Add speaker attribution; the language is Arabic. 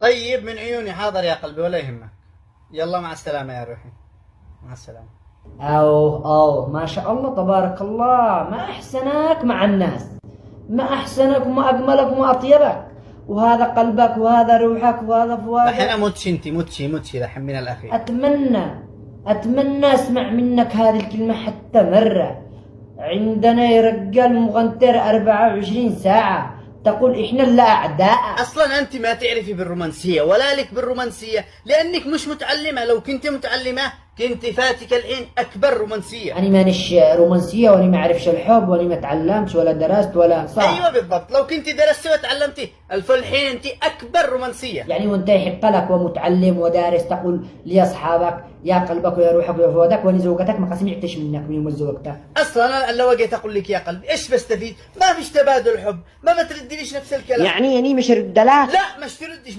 Speaker 1: طيب من عيوني، حاضر يا قلبي ولا يهمك. يلا مع السلامة يا روحي، مع السلامة.
Speaker 2: أو ما شاء الله تبارك الله، ما أحسنك مع الناس، ما أحسنك وما أجملك وما أطيبك، وهذا قلبك وهذا روحك وهذا
Speaker 1: الحين
Speaker 2: فؤادك.
Speaker 1: اموتش انت، موتشي الحين من الاخير.
Speaker 2: أتمنى أسمع منك هذه الكلمة حتى مرة. عندنا يا رجال مغنتر 24 ساعة تقول إحنا لا أعداء.
Speaker 1: اصلا انت ما تعرفي بالرومانسيه ولا لك بالرومانسيه، لانك مش متعلمه. لو كنت متعلمه كنت فاتك الحين اكبر رومانسيه.
Speaker 2: أنا مانيش رومانسية، وأنا ما أعرفش الحب، وأنا ما تعلمتش ولا درست ولا صح.
Speaker 1: ايوه بالضبط، لو كنت درستي وتعلمتي الحين انت اكبر رومانسيه.
Speaker 2: يعني وأنت يحق لك ومتعلم ودارس تقول لأصحابك يا قلبك ويا روحك ويا فؤادك، وأنا زوجتك ما سمعتش منك من يوم زوجتك.
Speaker 1: اصلا انا لو جيت اقول لك يا قلبي ايش بستفيد؟ ما فيش تبادل حب، ما بتردليش نفس الكلام.
Speaker 2: يعني مش ردلك.
Speaker 1: لا مش تردش، مش